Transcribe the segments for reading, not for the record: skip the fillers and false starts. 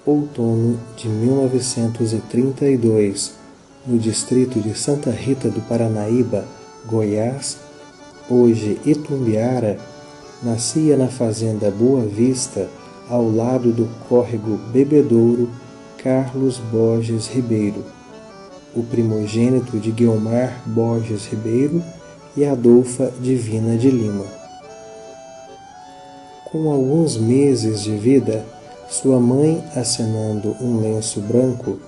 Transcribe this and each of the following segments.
Outono de 1932, no distrito de Santa Rita do Paranaíba, Goiás, hoje Itumbiara, nascia na fazenda Boa Vista, ao lado do córrego Bebedouro, Carlos Borges Ribeiro, o primogênito de Guiomar Borges Ribeiro e Adolfa Divina de Lima. Com alguns meses de vida, sua mãe, acenando um lenço branco,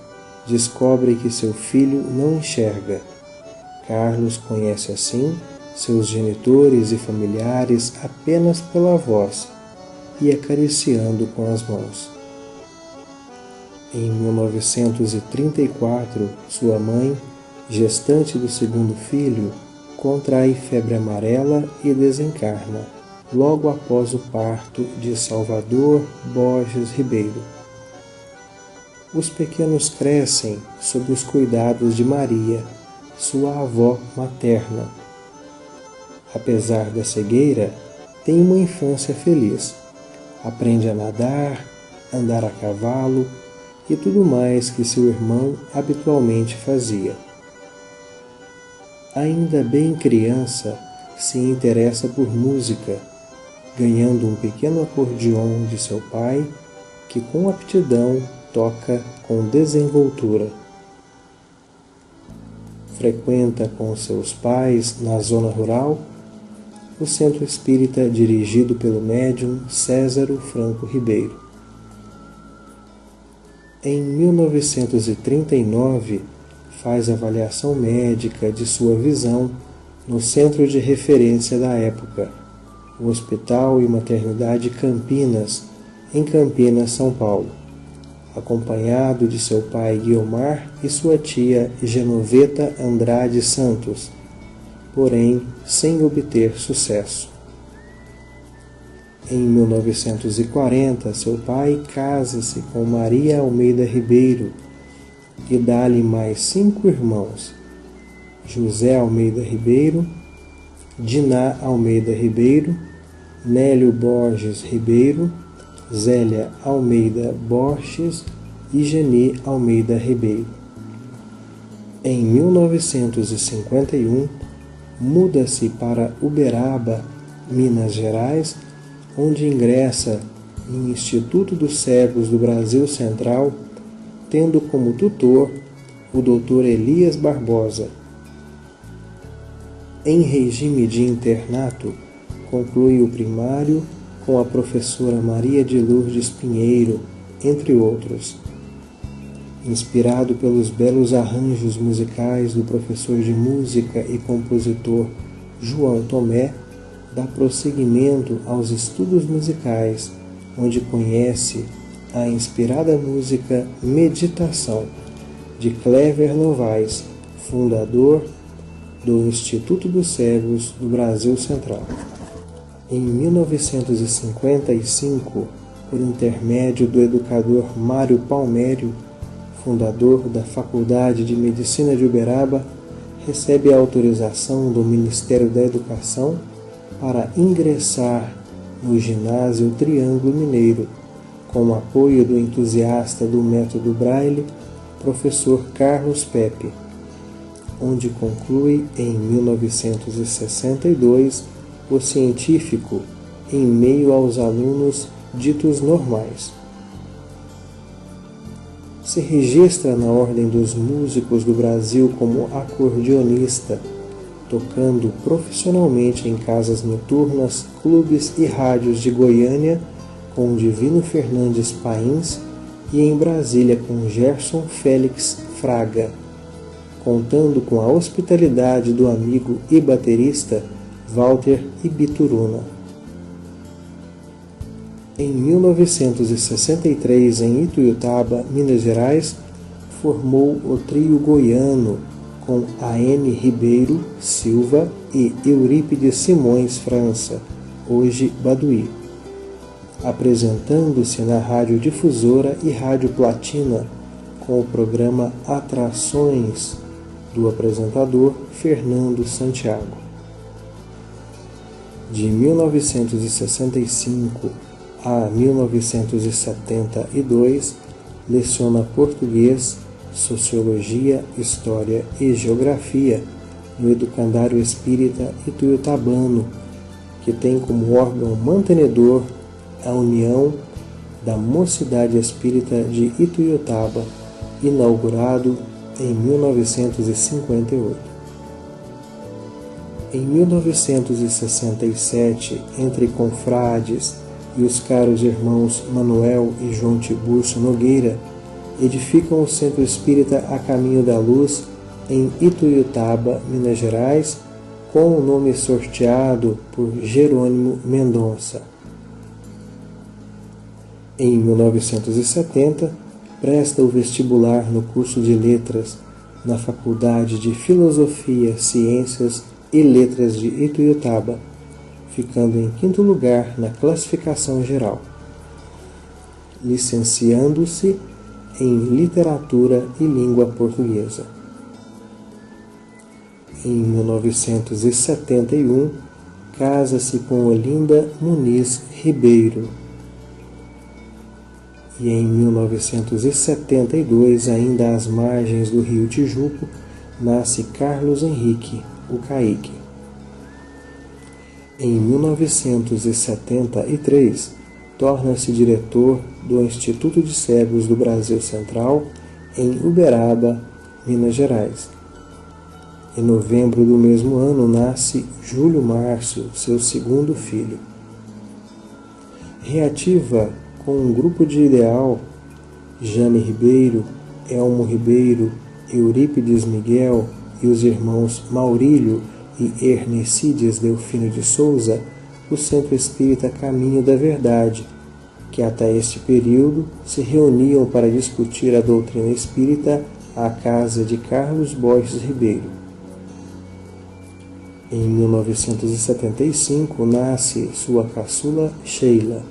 descobre que seu filho não enxerga. Carlos conhece assim seus genitores e familiares apenas pela voz e acariciando com as mãos. Em 1934, sua mãe, gestante do segundo filho, contrai febre amarela e desencarna, logo após o parto de Salvador Borges Ribeiro. Os pequenos crescem sob os cuidados de Maria, sua avó materna. Apesar da cegueira, tem uma infância feliz. Aprende a nadar, andar a cavalo e tudo mais que seu irmão habitualmente fazia. Ainda bem criança, se interessa por música, ganhando um pequeno acordeon de seu pai, que com aptidão toca com desenvoltura. Frequenta com seus pais, na zona rural, o centro espírita dirigido pelo médium Césaro Franco Ribeiro. Em 1939, faz avaliação médica de sua visão no centro de referência da época, o Hospital e Maternidade Campinas, em Campinas, São Paulo, acompanhado de seu pai Guiomar e sua tia Genoveta Andrade Santos, porém sem obter sucesso. Em 1940, seu pai casa-se com Maria Almeida Ribeiro e dá-lhe mais 5 irmãos: José Almeida Ribeiro, Diná Almeida Ribeiro, Nélio Borges Ribeiro, Zélia Almeida Borges e Geni Almeida Ribeiro. Em 1951, muda-se para Uberaba, Minas Gerais, onde ingressa no Instituto dos Cegos do Brasil Central, tendo como tutor o Dr. Elias Barbosa. Em regime de internato, conclui o primário com a professora Maria de Lourdes Pinheiro, entre outros. Inspirado pelos belos arranjos musicais do professor de música e compositor João Tomé, dá prosseguimento aos estudos musicais, onde conhece a inspirada música Meditação, de Cléver Novaes, fundador do Instituto dos Cegos do Brasil Central. Em 1955, por intermédio do educador Mário Palmério, fundador da Faculdade de Medicina de Uberaba, recebe a autorização do Ministério da Educação para ingressar no Ginásio Triângulo Mineiro, com o apoio do entusiasta do método Braille, professor Carlos Pepe, onde conclui em 1962 o científico em meio aos alunos ditos normais. Se registra na Ordem dos Músicos do Brasil como acordeonista, tocando profissionalmente em casas noturnas, clubes e rádios de Goiânia com Divino Fernandes Pains e em Brasília com Gerson Félix Fraga, contando com a hospitalidade do amigo e baterista Walter Ibituruna. Em 1963, em Ituiutaba, Minas Gerais, formou o trio goiano com A.N. Ribeiro Silva e Eurípides Simões França, hoje Baduí, apresentando-se na Rádio Difusora e Rádio Platina com o programa Atrações, do apresentador Fernando Santiago. De 1965 a 1972, leciona português, sociologia, história e geografia no Educandário Espírita Ituiutabano, que tem como órgão mantenedor a União da Mocidade Espírita de Ituiutaba, inaugurado em 1958. Em 1967, entre confrades e os caros irmãos Manuel e João Tiburcio Nogueira, edificam o Centro Espírita A Caminho da Luz em Ituiutaba, Minas Gerais, com o nome sorteado por Jerônimo Mendonça. Em 1970, presta o vestibular no curso de Letras na Faculdade de Filosofia, Ciências e Letras de Ituiutaba, ficando em 5º lugar na classificação geral, licenciando-se em Literatura e Língua Portuguesa. Em 1971, casa-se com Olinda Muniz Ribeiro. E em 1972, ainda às margens do Rio Tijuco, nasce Carlos Henrique, o Caíque. Em 1973, torna-se diretor do Instituto de Cegos do Brasil Central, em Uberaba, Minas Gerais. Em novembro do mesmo ano, nasce Júlio Márcio, seu 2º filho. Reativa com um grupo de ideal, Jane Ribeiro, Elmo Ribeiro, Eurípides Miguel e os irmãos Maurílio e Ernecides Delfino de Souza, o Centro Espírita Caminho da Verdade, que até este período se reuniam para discutir a doutrina espírita à casa de Carlos Borges Ribeiro. Em 1975, nasce sua caçula Sheila.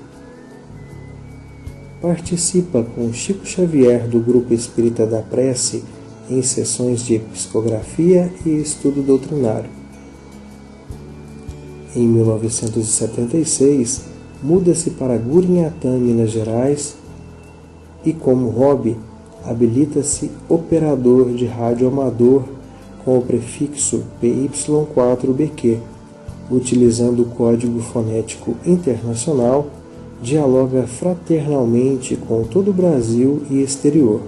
Participa com Chico Xavier do Grupo Espírita da Prece em sessões de psicografia e estudo doutrinário. Em 1976, muda-se para Gurinhatã, Minas Gerais, e como hobby, habilita-se operador de rádio amador com o prefixo PY4BQ, utilizando o Código Fonético Internacional, dialoga fraternalmente com todo o Brasil e exterior.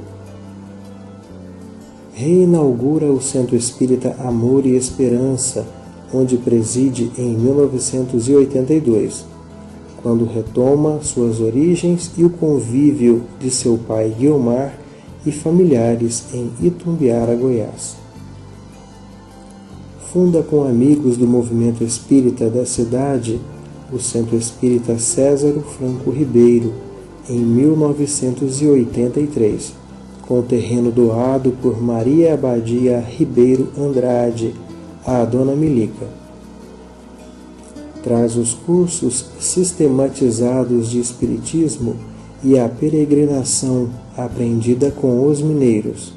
Reinaugura o Centro Espírita Amor e Esperança, onde preside em 1982, quando retoma suas origens e o convívio de seu pai Guiomar e familiares em Itumbiara, Goiás. Funda com amigos do movimento espírita da cidade o Centro Espírita Césaro Franco Ribeiro, em 1983, com terreno doado por Maria Abadia Ribeiro Andrade, a Dona Milica. Traz os cursos sistematizados de Espiritismo e a peregrinação aprendida com os mineiros.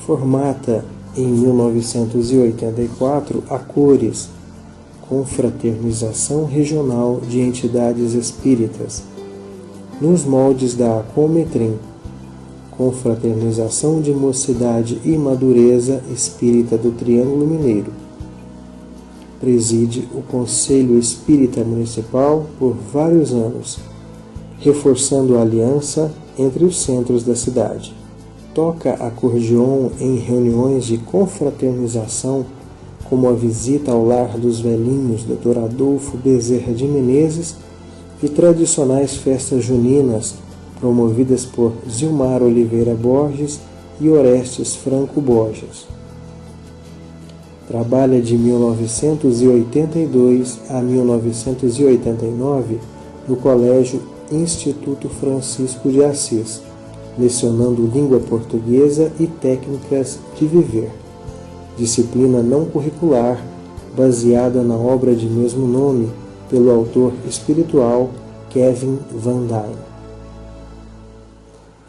Formata em 1984 a Cores, Confraternização Regional de Entidades Espíritas, nos moldes da Cometrim, Confraternização de Mocidade e Madureza Espírita do Triângulo Mineiro. Preside o Conselho Espírita Municipal por vários anos, reforçando a aliança entre os centros da cidade. Toca acordeon em reuniões de confraternização, como a visita ao Lar dos Velhinhos, Dr. Adolfo Bezerra de Menezes, e tradicionais festas juninas, promovidas por Zilmar Oliveira Borges e Orestes Franco Borges. Trabalha de 1982 a 1989 no Colégio Instituto Francisco de Assis, lecionando língua portuguesa e técnicas de viver, disciplina não curricular baseada na obra de mesmo nome pelo autor espiritual Kevin Van Dyne.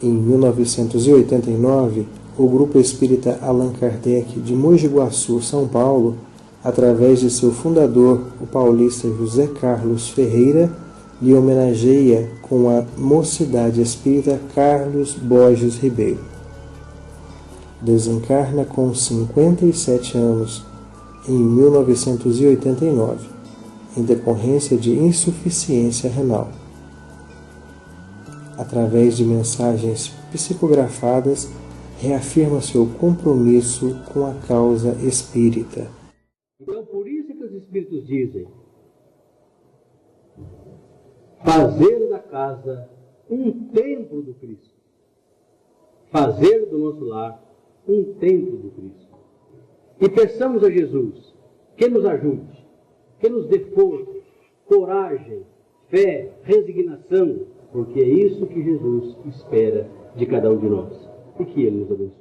Em 1989, o Grupo Espírita Allan Kardec de Mogi Guaçu, São Paulo, através de seu fundador, o paulista José Carlos Ferreira, lhe homenageia com a Mocidade Espírita Carlos Borges Ribeiro. Desencarna com 57 anos, em 1989, em decorrência de insuficiência renal. Através de mensagens psicografadas, reafirma seu compromisso com a causa espírita. Então, por isso que os Espíritos dizem: fazer da casa um templo do Cristo. Fazer do nosso lar um templo do Cristo. E peçamos a Jesus que nos ajude, que nos dê força, coragem, fé, resignação, porque é isso que Jesus espera de cada um de nós. E que Ele nos abençoe.